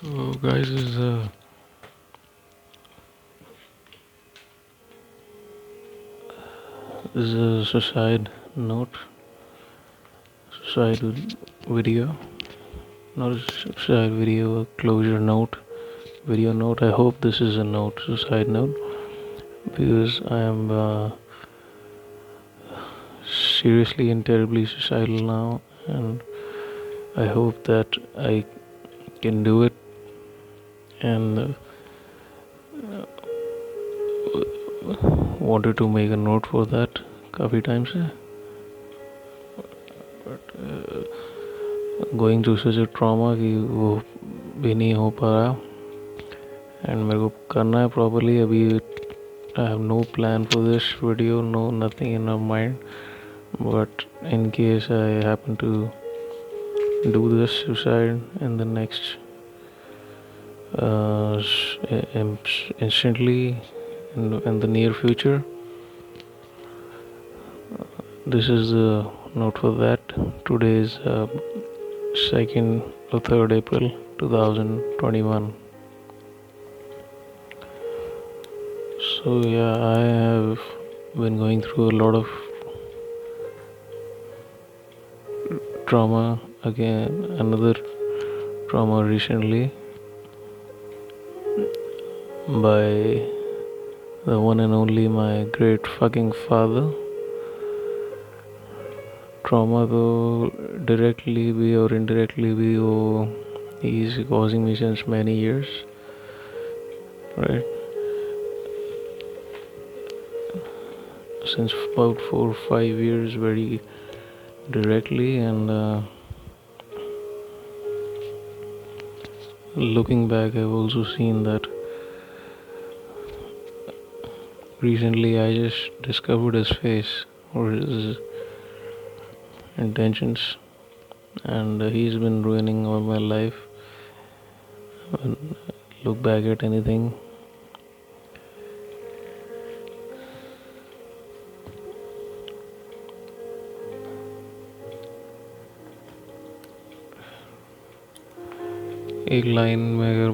So, guys, this is a suicide video, not a suicide video, a closure note, video note. I hope this is a note, suicide note, because I am seriously and terribly suicidal now, and I hope that I can do it. And wanted to make a note for that काफ़ी time से, but going through such a trauma कि वो भी नहीं हो पा रहा, and मेरे को करना है properly. अभी I have no plan for this video, nothing in my mind, but in case I happen to do this suicide in the next instantly in the near future, this is the note for that. Today is 2nd or 3rd April 2021. So yeah, I have been going through a lot of trauma, again another trauma recently, by the one and only my great fucking father. Trauma though directly भी or indirectly भी वो he is causing me since many years, right? Since about 4 or 5 years, very directly. And looking back, I've also seen that recently I just discovered his face or his intentions, and he's been ruining all my life. When I look back at anything, एक line में अगर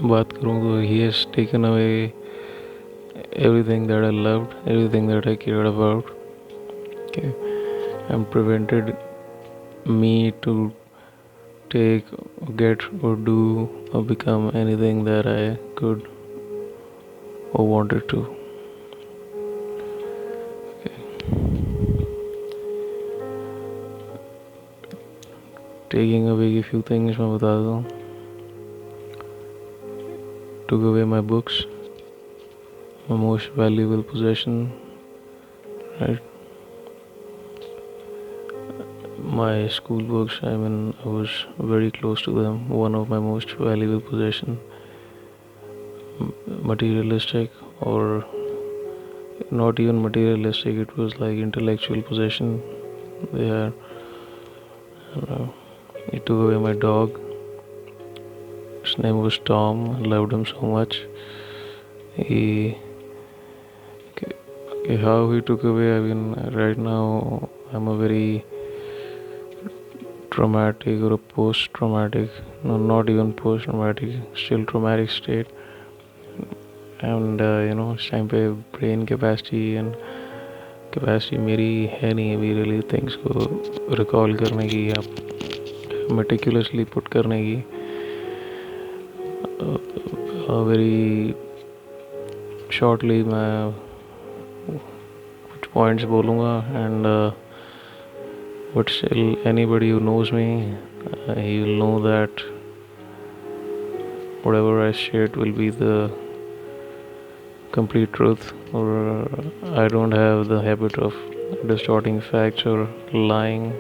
बात करूँ तो he has taken away everything that I loved, everything that I cared about, okay, and prevented me to take, get, or do, or become anything that I could or wanted to. Okay. Taking away a few things, मैं बता देता हूँ. Took away my books, my most valuable possession, right? My school books, I mean, I was very close to them. One of my most valuable possession, materialistic or not even materialistic, it was like intellectual possession. They had, he took away my dog. His name was Tom. I loved him so much. How he took away, I mean, right now I'm a very traumatic or a post-traumatic, no, not even post-traumatic, still traumatic state. And इस time पे brain capacity मेरी है नहीं अभी really things को recall करने की या मेटिकुलसली पुट करने की. वेरी शॉर्टली मैं कुछ पॉइंट्स बोलूँगा, and but still anybody who knows me, he will know that whatever I shared will be the complete truth, or I don't have the habit of distorting facts or lying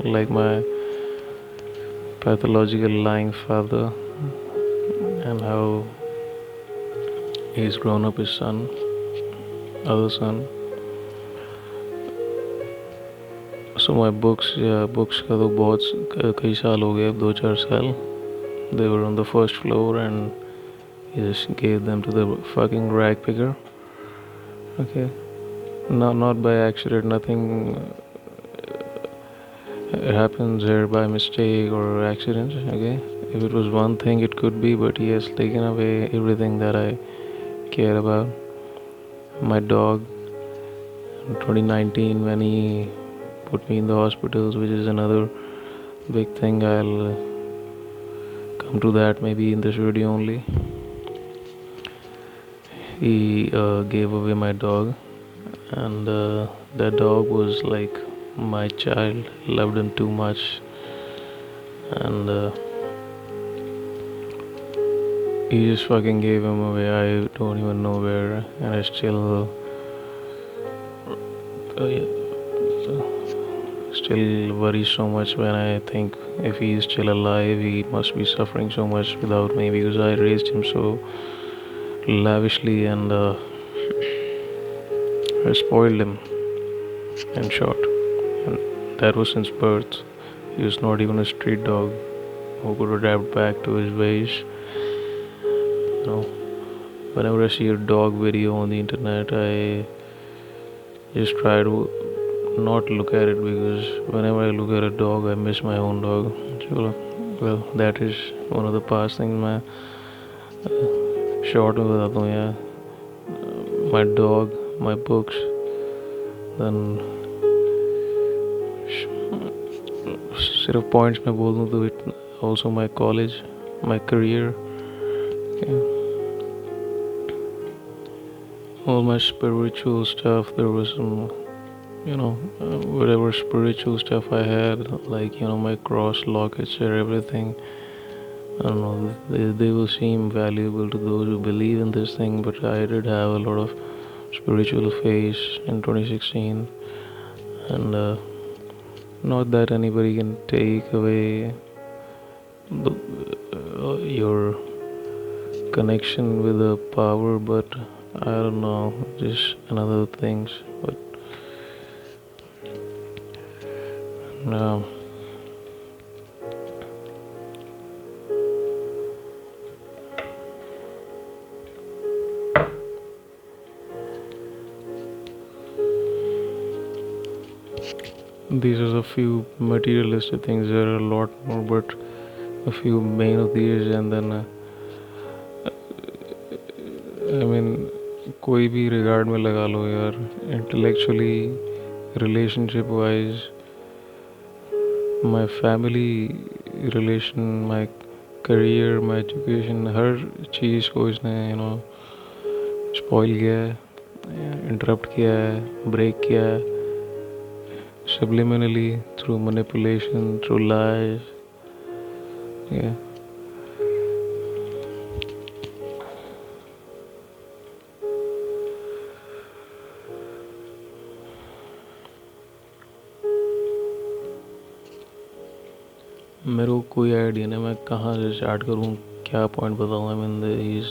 like my pathological lying father, and how he's grown up his other son. So my books का तो बहुत कई साल हो गए, 2-4 साल. They were on the first floor and he just gave them to the fucking rag picker. Okay, not by accident, nothing it happens here by mistake or accident. Okay, if it was one thing, it could be, but he has taken away everything that I care about. My dog, in 2019, when he put me in the hospitals, which is another big thing. I'll come to that maybe in this video only. He gave away my dog, and that dog was like my child. Loved him too much, and he just fucking gave him away. I don't even know where, and I still worry so much when I think if he is still alive, he must be suffering so much without me, because I raised him so lavishly, and I spoiled him in short. And that was since birth. He was not even a street dog who could adapt back to his ways. You know, whenever I see a dog video on the internet, I just try to not look at it, because whenever I look at a dog, I miss my own dog. So, well, that is one of the past things. मैं short में बताता हूँ यार. My dog, my books, then सिर्फ points में बोल दूँ तो it also my college, my career, yeah. All my spiritual stuff. There was some, whatever spiritual stuff I had, like my cross lockets or everything. I don't know, they will seem valuable to those who believe in this thing, but I did have a lot of spiritual faith in 2016, and not that anybody can take away your connection with the power, but I don't know, just another things. But these are a few materialistic things. There are a lot more, but a few main of these, and then I mean, कोई भी regard में लगा लो यार, intellectually, relationship wise, my family relation, my career, my education, हर चीज़ को इसने स्पॉइल किया है, इंटरप्ट किया है, ब्रेक किया है, subliminally, through manipulation, through lies. Yeah. मेरे को कोई आइडिया नहीं मैं कहाँ से स्टार्ट करूँ, क्या पॉइंट बताऊँ. I mean is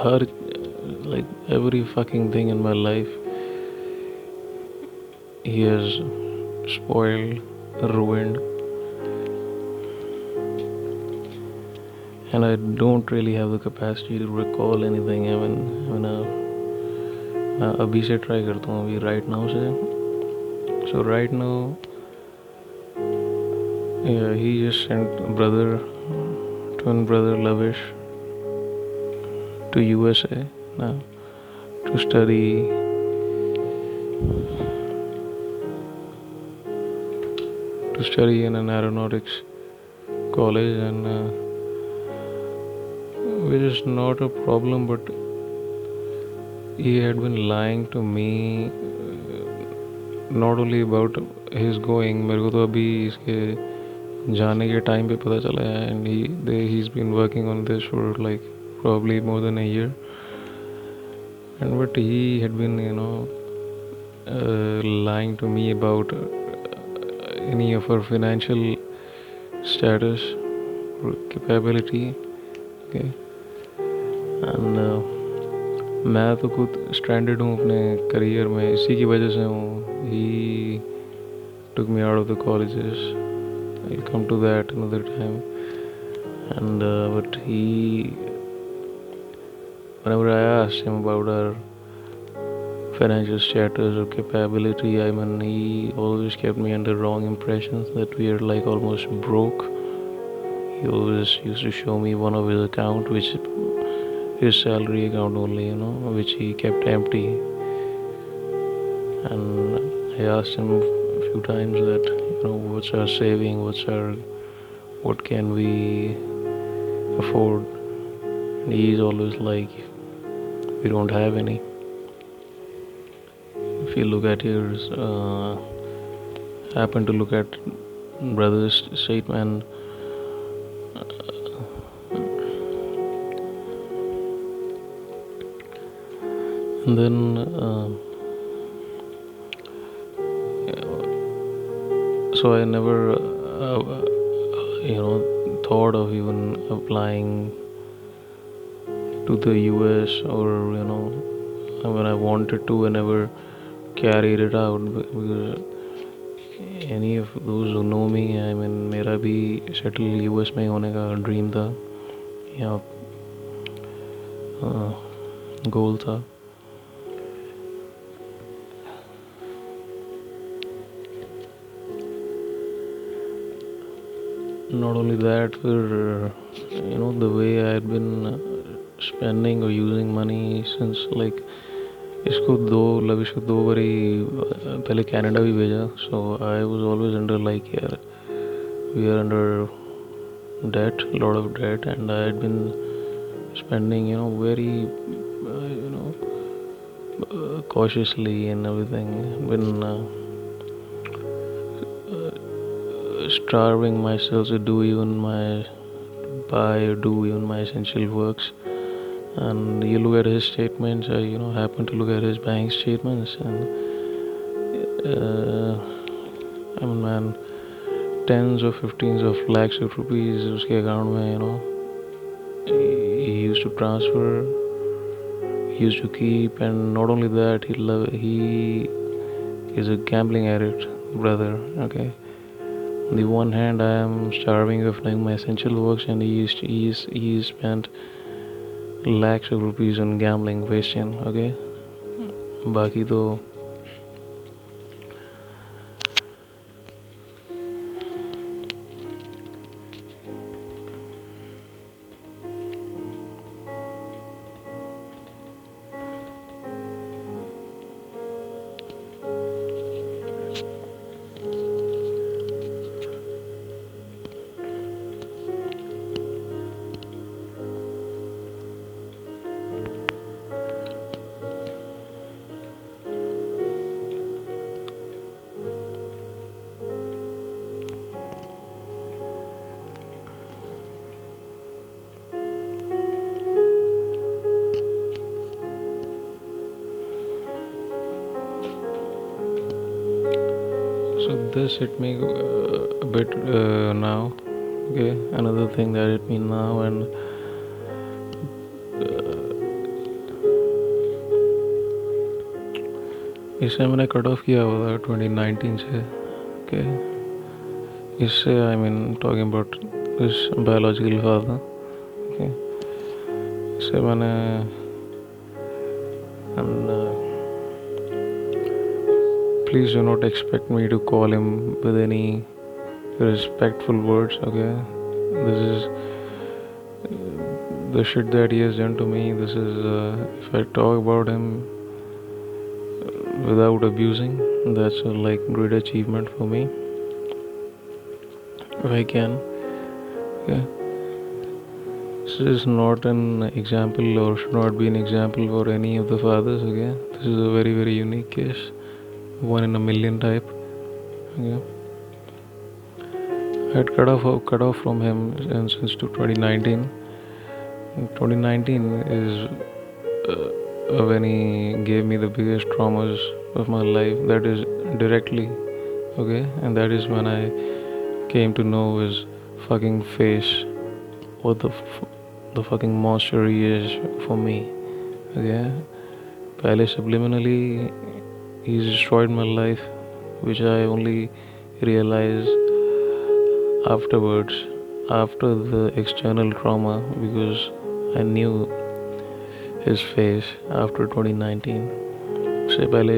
her like every fucking thing in my life he has spoiled, ruined, and I don't really have the capacity to recall anything. I mean मैं अभी से ट्राई करता हूँ, अभी right now से. So right now, yeah, he just sent twin brother Lavish to USA now to study in an aeronautics college, and which is not a problem, but he had been lying to me, not only about his going. मेरे को तो अभी इसके जाने के time पे पता चला है, and he's been working on this for like probably more than a year. And but he had been lying to me about any of her financial status or capability. Okay. And मैं तो खुद stranded हूँ अपने career में, इसी की वजह से हूँ. he took me out of the colleges. I'll come to that another time. And but whenever I asked him about our financial status or capability. I mean, he always kept me under wrong impressions that we are like almost broke. He always used to show me one of his account, which his salary account only, which he kept empty. And I asked him a few times that, what's our saving, what can we afford? And he's always like, we don't have any. If you look at yours, happen to look at brother's statement, and then so I never thought of even applying to the US, or when I wanted to, I never carried it out, because any of those who know me, I mean, मेरा भी settle US में होने का dream था या गोल था. Not only that, the way I had been spending or using money since like इसको lavish को 2 बारी पहले कनाडा भी भेजा. So I was always under like, यार, we are under debt, lot of debt, and I had been spending very cautiously and everything. Been starving myself to do even my essential works. And you look at his statements, I happen to look at his bank statements, and I mean, man, tens or 15s of lakhs of rupees uske account mein, he used to transfer, he used to keep. And not only that, he is a gambling addict, brother. Okay. On the one hand, I am starving of doing my essential works, and he spent lakhs of rupees on gambling, wasting. Okay. बाकी तो this hit me a bit now. Okay, another thing that hit me now, and इसे मैंने cut off किया हुआ था 2019 से. Okay, इससे I mean talking about this biological father. Okay, इससे मैंने please do not expect me to call him with any respectful words. Okay, this is the shit that he has done to me. This is if I talk about him without abusing, that's a like great achievement for me, if I can. Okay, this is not an example, or should not be an example for any of the fathers. Okay, this is a very, very unique case, one in a million type. Okay, I had cut off from him since 2019. 2019 is when he gave me the biggest traumas of my life. That is directly. Okay, and that is when I came to know his fucking face, what the fucking monster he is for me. Okay, पहले subliminally he's destroyed my life, which I only realized afterwards, after the external trauma, because I knew his face after 2019. से पहले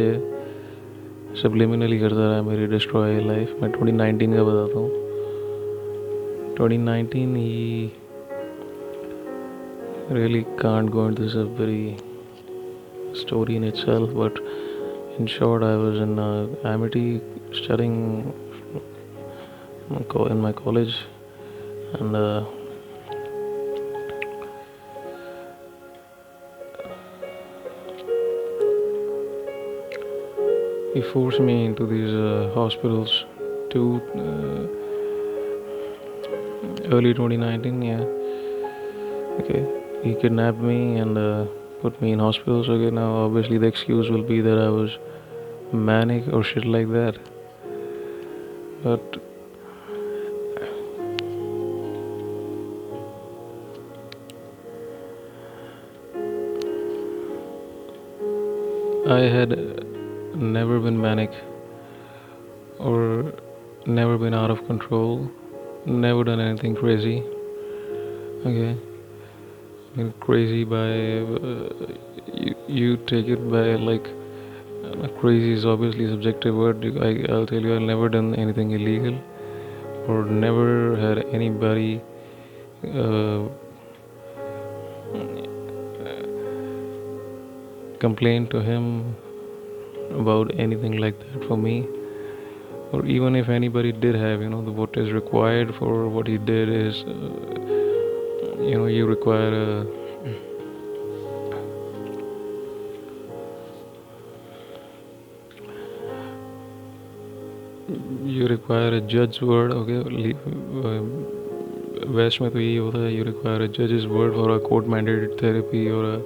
सब्लिमिनली करता रहा मेरी destroy life. मैं 2019 का बताता हूँ. 2019 he really can't go into this a very story in itself, but in short, I was in Amity studying in my college, and he forced me into these hospitals to early 2019. Yeah, okay. He kidnapped me and put me in hospitals. Okay, now obviously the excuse will be that I was manic or shit like that, but I had never been manic or never been out of control, never done anything crazy. Okay, I mean crazy by you take it by like crazy is obviously a subjective word. I'll tell you, I've never done anything illegal or never had anybody complain to him about anything like that for me. Or even if anybody did have, what is required for what he did is, you require a judge's word. Okay, West में तो यही होता है. You require a judge's word for a court mandated therapy or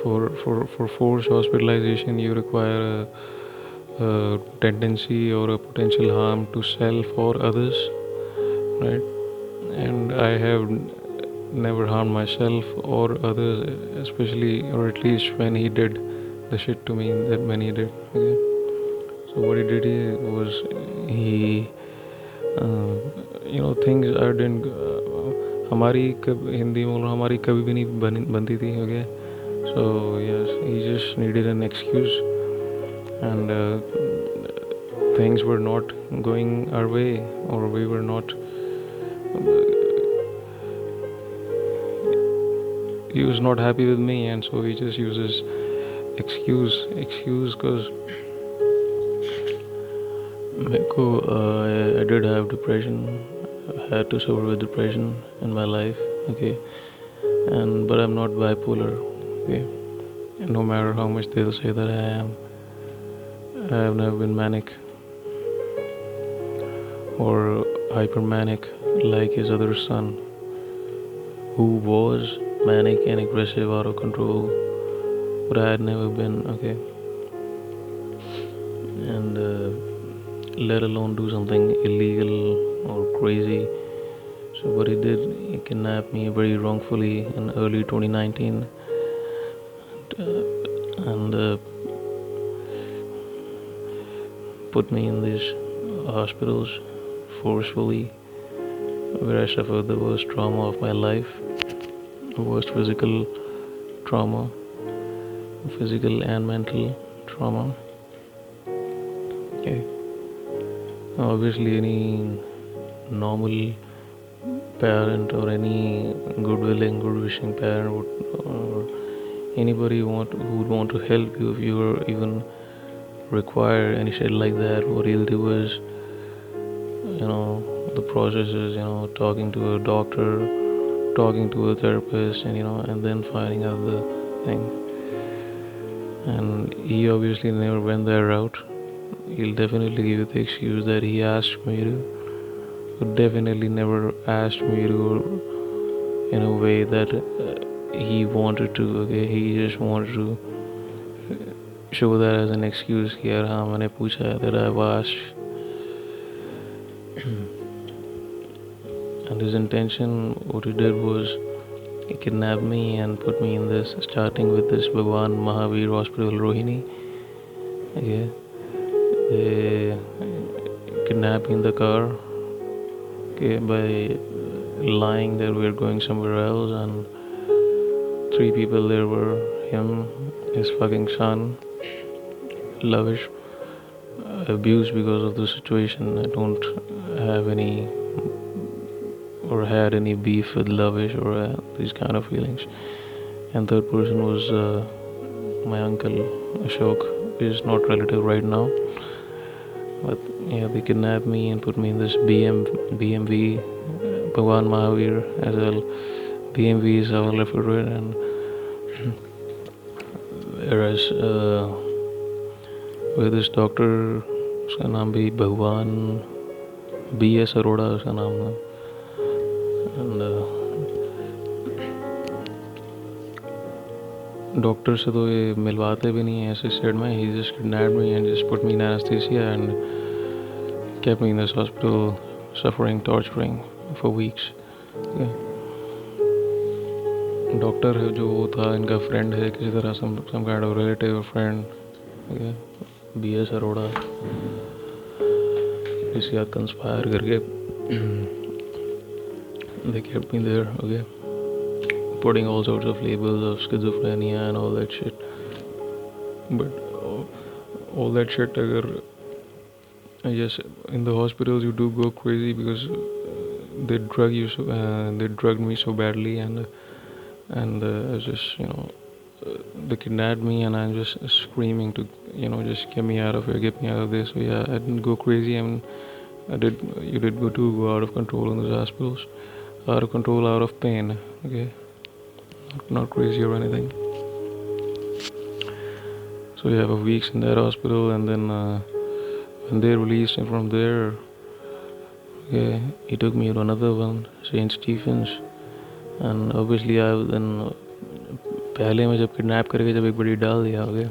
for forced hospitalization. You require a tendency or a potential harm to self or others, right? And I have never harmed myself or others, especially or at least when he did the shit to me that when he did. Okay? So what he did was he things I didn't हमारी हिंदी में हमारी कभी भी नहीं बनती थी. Okay, so yes, he just needed an excuse, and things were not going our way, or we were not. He was not happy with me, and so he just uses excuse because I did have depression. I had to suffer with depression in my life. Okay, but I'm not bipolar. Okay, no matter how much they'll say that I am, I have never been manic or hypermanic like his other son, who was manic and aggressive, out of control, but I had never been. Okay, and let alone do something illegal or crazy. So what he did, he kidnapped me very wrongfully in early 2019, and put me in these hospitals forcefully, where I suffered the worst trauma of my life, the worst physical trauma, physical and mental trauma. Okay. Obviously, any normal parent or any good-willing, good-wishing parent would, or anybody who would want to help you if you were even require any shit like that, what he'll do is, the process is, talking to a doctor, talking to a therapist, and then finding out the thing. And he obviously never went that route. He'll definitely give you the excuse that he asked me to, but definitely never asked me to in a way that he wanted to. Okay, he just wanted to show that as an excuse. Here, मैंने पूछा that I've asked, and his intention, what he did was, he kidnapped me and put me in this, starting with this Bhagwan Mahavir Hospital, Rohini. Okay. They kidnapped me in the car, okay, by lying that we were going somewhere else, and 3 people there were him, his fucking son, lavish abuse because of the situation. I don't have any or had any beef with lavish or these kind of feelings. And third person was my uncle Ashok, who is not relative right now, but yeah, they kidnapped me and put me in this BMV, Bhagwan Mahavir as well. BMV is our refrigerator, and whereas with this doctor, उसका नाम भी भगवान BS Arora उसका नाम था. And doctor से तो ये मिलवाते भी नहीं है ऐसे स्टेट में. He just kidnapped me and just put me in anesthesia and kept me in this hospital suffering, torturing for weeks. Doctor है जो वो था इनका फ्रेंड है किसी तरह, some kind of relative or friend. BS Arora इसके साथ कंस्पायर करके they kept me there, okay, putting all sorts of labels of schizophrenia and all that shit. But all that shit, I guess in the hospitals you do go crazy because they drug you so, they drugged me so badly, and I was just, they kidnapped me and I'm just screaming to, just get me out of here, get me out of this. So yeah, I didn't go crazy. I mean, you did go out of control in those hospitals, out of control, out of pain, okay, not crazy or anything. So yeah, for weeks in that hospital, and then when they released me from there, okay, he took me to another one, St. Stephen's, and obviously I then पहले में जब kidnap करके जब एक बड़ी डाल दिया हो गया,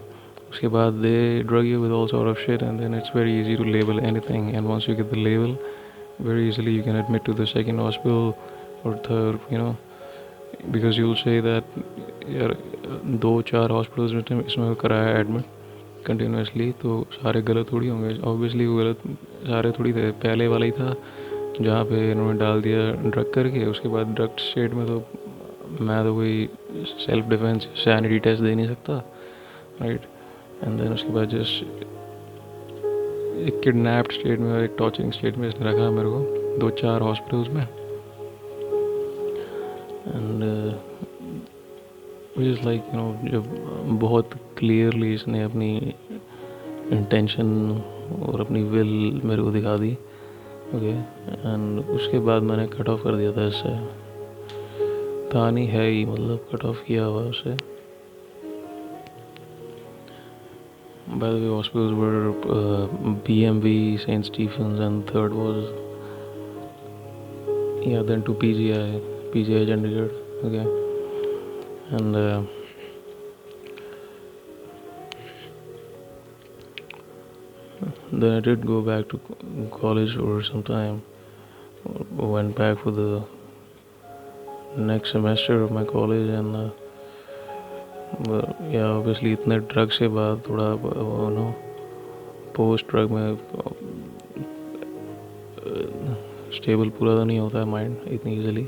उसके बाद they drug you with all sort of shit, and then it's very easy to label anything, and once you get the label, very easily you can admit to the second hospital or third, because you'll say that यार 2-4 hospitals में इसमें कराया admit continuously, तो सारे गलत थोड़ी होंगे. Obviously वो गलत सारे थोड़ी थे. पहले वाला ही था जहाँ पे इन्होंने डाल दिया ड्रग करके. उसके बाद ड्रग स्टेट में तो मैं तो कोई सेल्फ डिफेंस सैनिटी टेस्ट दे नहीं सकता, राइट. एंड देन उसके बाद जस्ट एक किडनैप्ड स्टेट में और एक टॉर्चरिंग स्टेट में इसने रखा मेरे को 2-4 हॉस्पिटल्स में. एंड इज लाइक जब बहुत क्लियरली इसने अपनी इंटेंशन और अपनी विल मेरे को दिखा दी, ओके, एंड उसके बाद मैंने कट ऑफ कर दिया था इससे. था नहीं है ही, मतलब कट ऑफ किया हुआ उससे. By the way, hospitals were BMV, St. Stephen's, and third was then to PGI Chandigarh, okay. And then I did go back to college for some time. Went back for the next semester of my college, and obviously इतने drug से बाद थोड़ा post drug में stable पूरा तो नहीं होता है माइंड इतनी easily.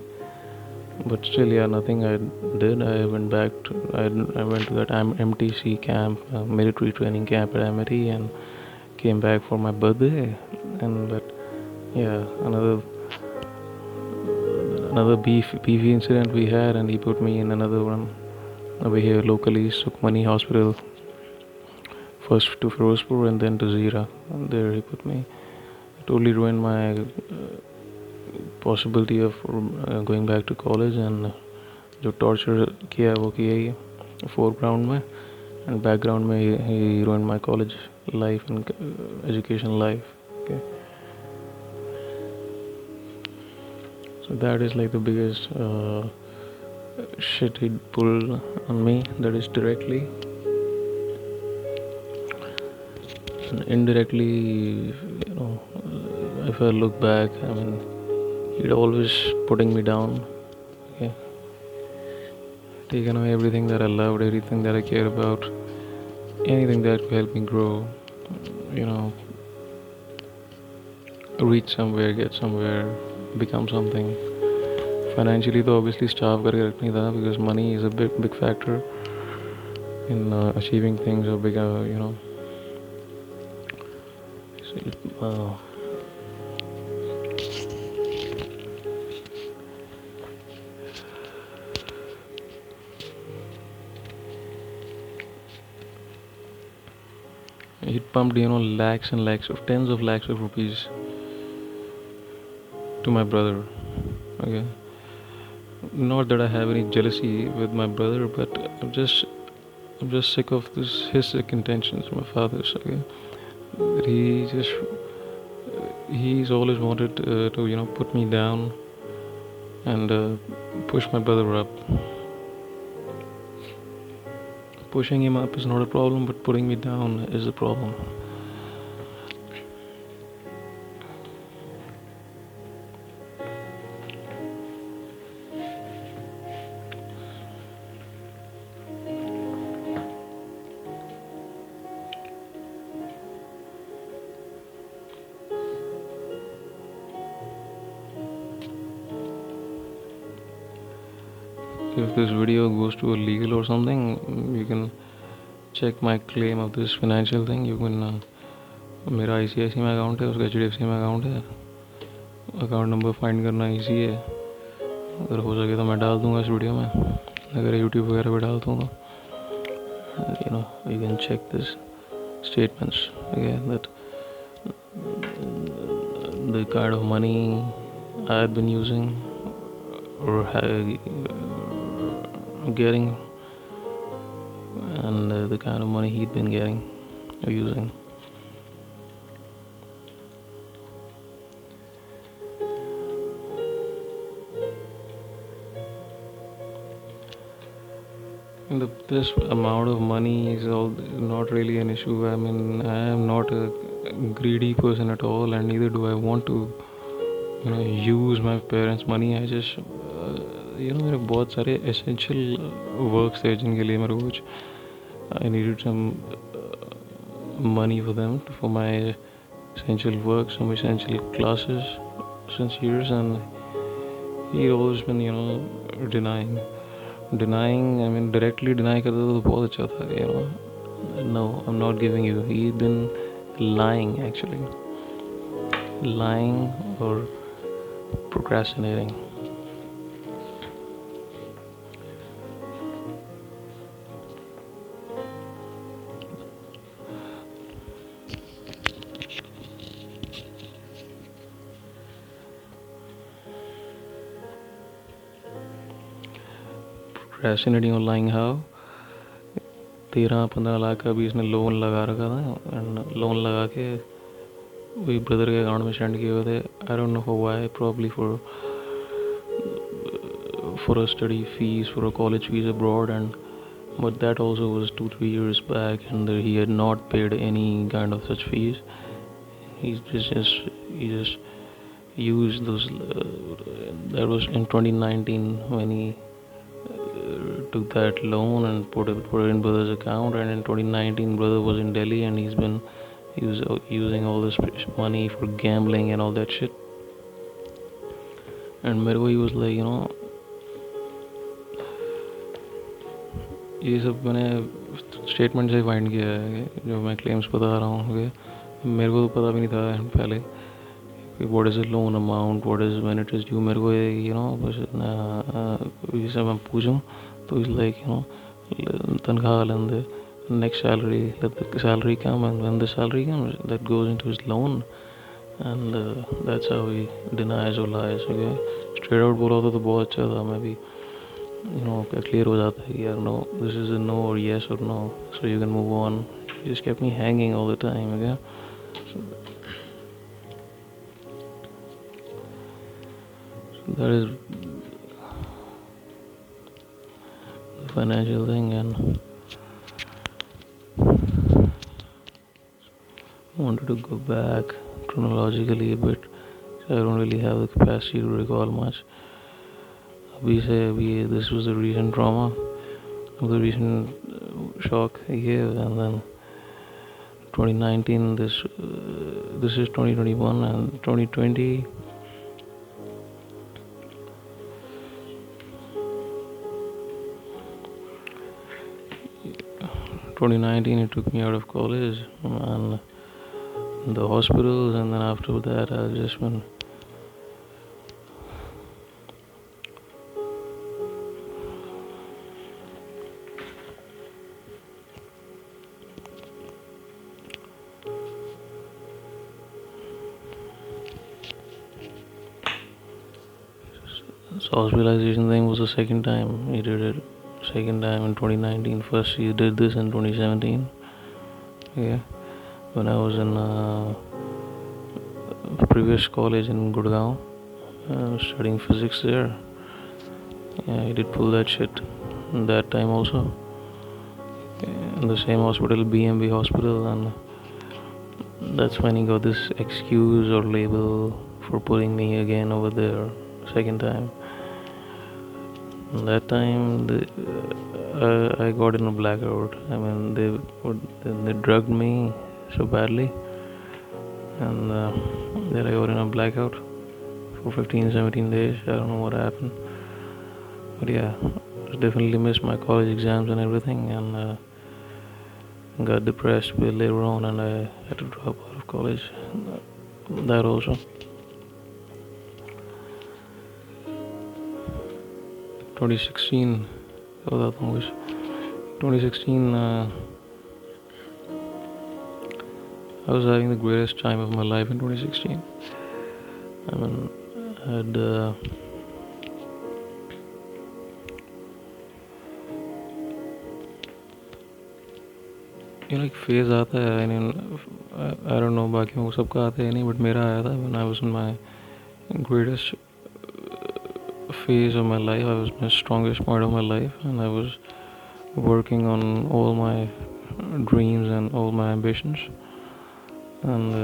But still, yeah, nothing I did. I went back I went to that MTC camp, military training camp at MIT, and came back for my birthday. But yeah, another beefy incident we had, and he put me in another one over here locally, Sukhmani Hospital. First to Firozpur and then to Zira. And there he put me. It totally ruined my possibility of going back to college, and जो torture किया वो किया ही foreground में, and background में he ruined my college life and education life. Okay. So that is like the biggest shit he pulled on me, that is directly. And indirectly, if I look back, I mean, he'd always putting me down, okay, taken away everything that I loved, everything that I cared about, anything that could help me grow, reach somewhere, get somewhere, become something. Financially, तो obviously starve करके रखनी था, because money is a big factor in achieving things or bigger, uh, he pumped, lakhs and lakhs of tens of lakhs of rupees to my brother. Okay, not that I have any jealousy with my brother, but I'm just sick of his sick intentions, my father's. Okay, that he's always wanted to put me down and push my brother up. Pushing him up is not a problem, but putting me down is the problem. If this video goes to a legal or something, you can check my claim of this financial thing. You can मेरा ICICI में account है, उसका HDFC में account है, account number find करना easy है. अगर हो सके तो मैं डाल दूंगा इस वीडियो में, अगर यूट्यूब वगैरह पे डाल दूंगा. You can check this statements again, that the kind of money I had been using or getting, and the kind of money he'd been getting or using. This amount of money is not really an issue. I mean, I am not a greedy person at all, and neither do I want to use my parents' money. I just मेरे बहुत सारे essential works थे जिनके लिए मैं रोज I needed some money for them, for my essential works, some essential classes since years, and he always been denying. I mean, directly deny करता तो बहुत अच्छा था, no, I'm not giving you. He's been lying, actually, lying or procrastinating. Procrastinating or lying how? 13-15 lakh का भी इसने loan लगा रखा था, एंड लोन लगा के वही ब्रदर के अकाउंट में सेंड किए हुए थे. I don't know for why, probably for a study fees, for a college fees abroad, but that also was 2-3 years back, and he had not paid any kind of such fees. He just used those. That was in 2019 when he took that loan and put it in brother's account, and in 2019 brother was in Delhi, and he's been using all this money for gambling and all that shit. And मेरे को he was like, ये सब मैंने statement से find किया है जो मैं क्लेम्स बता रहा हूँ. मेरे को तो पता भी नहीं था पहले what is the loan amount, what is when it is due. मेरे को बस ये सब मैं पूछूं तो इस लाइक तनख्वाह लेंदे, next salary, let the salary come, and when the salary comes that goes into his loan, and that's how he denies or lies. Okay, straight out बोला तो बहुत अच्छा था. मैं भी clear हो जाता है कि यार no, this is a no or yes or no, so you can move on. He just kept me hanging all the time. Okay, so that is the financial thing, and I wanted to go back chronologically a bit. I don't really have the capacity to recall much. This was the recent trauma, the recent shock he gave, and then 2019. This is 2021, and 2020. 2019 he took me out of college, and in the hospitals, and then after that I just been. So hospitalization thing was the second time he did it. Second time in 2019. First he did this in 2017. Yeah, when I was in previous college in Gurgaon, studying physics there. Yeah, he did pull that shit that time also. In the same hospital, BMB hospital, and that's when he got this excuse or label for putting me again over there second time. That time I got in a blackout. I mean they drugged me so badly, and then I got in a blackout for 15-17 days. I don't know what happened, but yeah, I definitely missed my college exams and everything, and got depressed later on, and I had to drop out of college. That also. 2016, बताता हूँ कुछ. 2016, I was having the greatest time of my life in 2016. I mean, I had एक phase आता है. I mean, I don't know बाकियों को सबका आता है नहीं, but मेरा आया था when I was in my greatest phase of my life. I was my strongest part of my life, and I was working on all my dreams and all my ambitions, and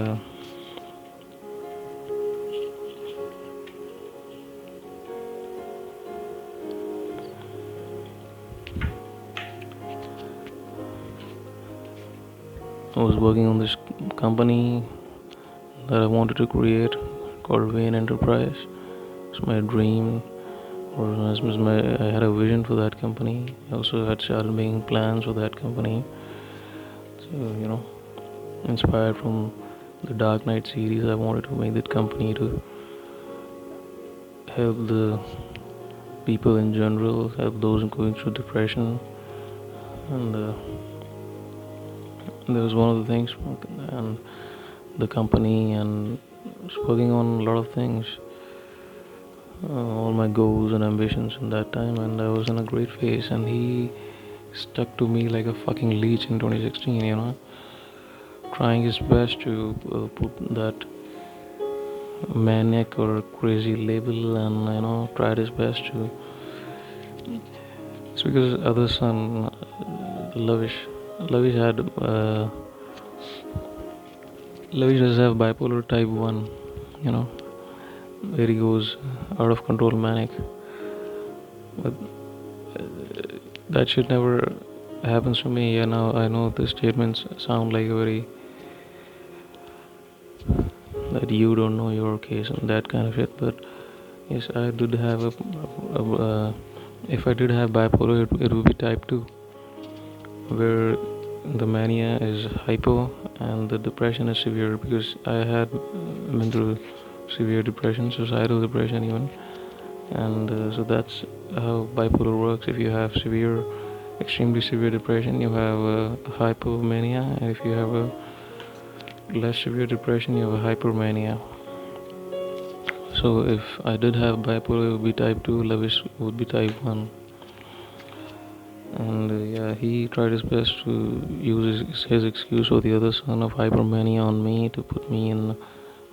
I was working on this company that I wanted to create called Vane Enterprise. It's my dream, or I had a vision for that company. I also had started making plans for that company. So, inspired from the Dark Knight series, I wanted to make that company to help the people in general, help those going through depression, and that was one of the things. And the company and was working on a lot of things, all my goals and ambitions in that time, and I was in a great phase, and he stuck to me like a fucking leech in 2016, trying his best to put that maniac or crazy label, and tried his best to. It's because other son, Lavish had Lavish does have bipolar type 1, where he goes out of control manic, but that shit never happens to me. Now I know the statements sound like very that you don't know your case and that kind of shit, but yes, I did have if I did have bipolar, it would be type 2, where the mania is hypo and the depression is severe, because I had been through severe depression, suicidal depression even, and so that's how bipolar works. If you have extremely severe depression, you have hypomania, and if you have a less severe depression, you have a hypermania. So if I did have bipolar, it would be type 2, Levis would be type 1. And yeah, he tried his best to use his excuse or the other son of hypermania on me to put me in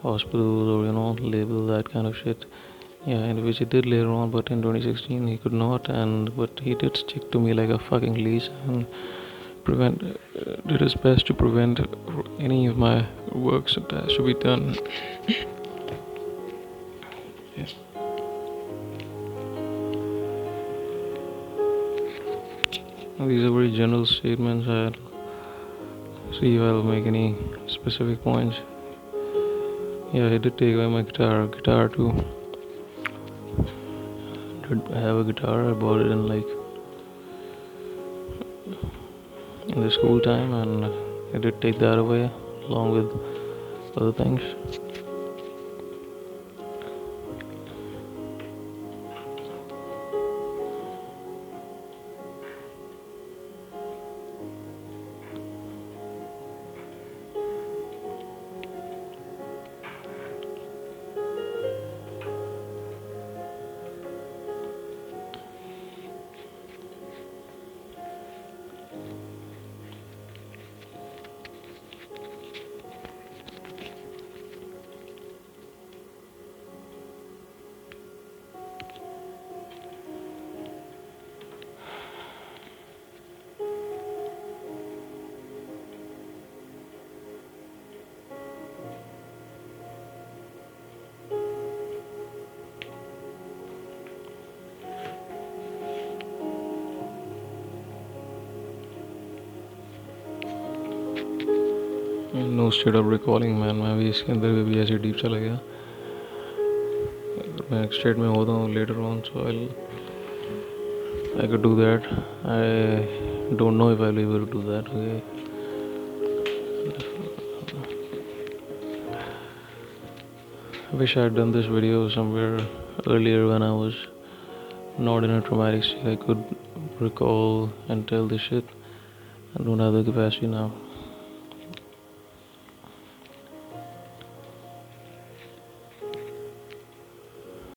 hospitals or label that kind of shit. Yeah, and which he did later on, but in 2016 he could not, but he did stick to me like a fucking leech and did his best to prevent any of my works that has to be done. Yes. These are very general statements. I'll see if I'll make any specific points. Yeah, I did take away my guitar too. I have a guitar. I bought it in the school time, and I did take that away along with other things. No state of recalling man, मैं भी इसके अंदर भी ऐसे deep चला गया. मैं next state में होता हूँ later on, so I could do that. I don't know if I'll be able to do that. Okay. I wish I had done this video somewhere earlier when I was not in a traumatic state. I could recall and tell this shit. I don't have the capacity now.